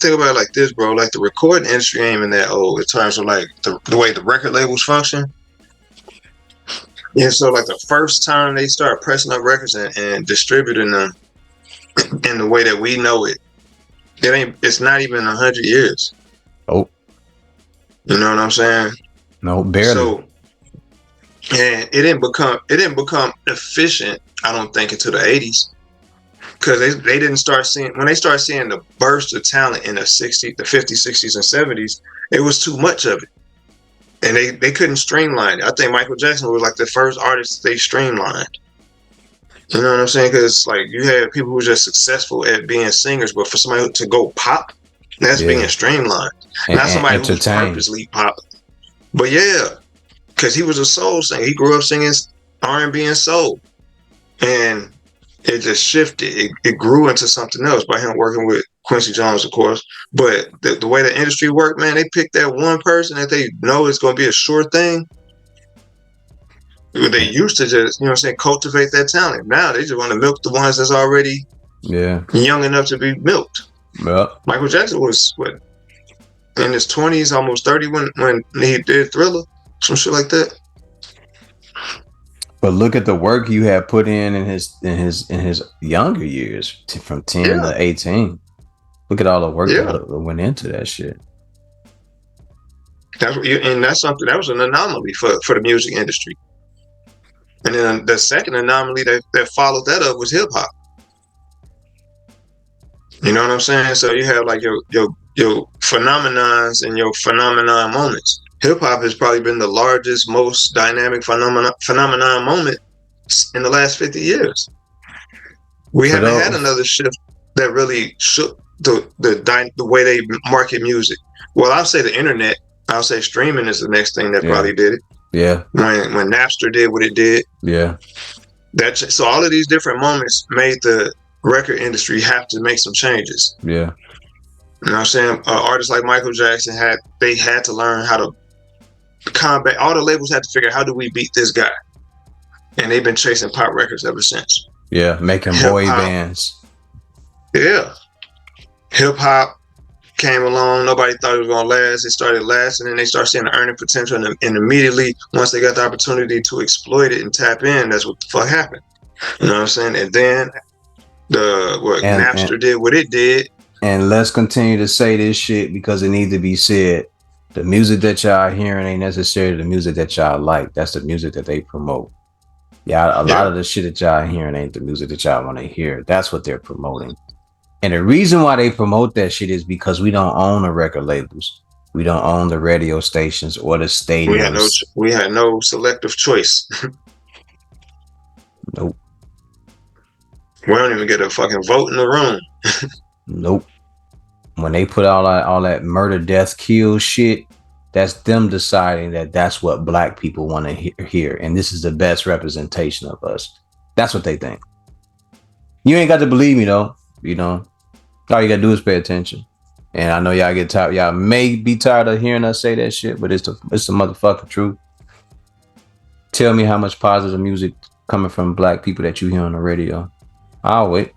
think about it like this, bro. Like the recording industry ain't even that old in terms of like the way the record labels function. Yeah, so like the first time they start pressing up records and distributing them in the way that we know it, it's not even 100 years. Oh, you know what I'm saying? No, barely. So, and it didn't become efficient, I don't think, until the 80s. Because they didn't start seeing, when they started seeing the burst of talent in the 60s, the 50s, 60s, and 70s, it was too much of it. And they couldn't streamline it. I think Michael Jackson was like the first artist they streamlined. You know what I'm saying? Because like you had people who were just successful at being singers, but for somebody to go pop, that's being streamlined. Not somebody who was purposely pop. But yeah, because he was a soul singer. He grew up singing R&B and soul. And it just shifted. It grew into something else by him working with Quincy Jones, of course. But the way the industry worked, man, they picked that one person that they know is going to be a sure thing. They used to just, you know what I'm saying, cultivate that talent. Now they just want to milk the ones that's already young enough to be milked. Michael Jackson was, what, in his 20s, almost 30 when he did Thriller, some shit like that. But look at the work you had put in his younger years, from 10 to 18. Look at all the work that went into that shit. That's something that was an anomaly for the music industry. And then the second anomaly that followed that up was hip hop. You know what I'm saying? So you have like your phenomenons and your phenomenon moments. Hip hop has probably been the largest, most dynamic phenomenon moment in the last 50 years. We haven't had another shift that really shook the way they market music. Well, I'll say the internet. I'll say streaming is the next thing that probably did it. Yeah. When Napster did what it did. Yeah. So all of these different moments made the record industry have to make some changes. Yeah. You know what I'm saying? Artists like Michael Jackson had to learn how to combat. All the labels had to figure out, how do we beat this guy? And they've been chasing pop records ever since. Yeah, making boy bands. Yeah. Hip hop came along. Nobody thought it was going to last. It started lasting, and they started seeing the earning potential. And immediately, once they got the opportunity to exploit it and tap in, that's what the fuck happened. You know what I'm saying? And then Napster did what it did. And let's continue to say this shit because it needs to be said. The music that y'all hearing ain't necessarily the music that y'all like. That's the music that they promote. A lot of the shit that y'all hearing ain't the music that y'all want to hear. That's what they're promoting. And the reason why they promote that shit is because we don't own the record labels. We don't own the radio stations or the stadiums. We had no selective choice. Nope. We don't even get a fucking vote in the room. Nope. When they put all that murder, death, kill shit, that's them deciding that that's what black people want to hear. And this is the best representation of us. That's what they think. You ain't got to believe me, though. You know, all you got to do is pay attention. And I know y'all get tired. Y'all may be tired of hearing us say that shit, but it's the motherfucking truth. Tell me how much positive music coming from black people that you hear on the radio. I'll wait.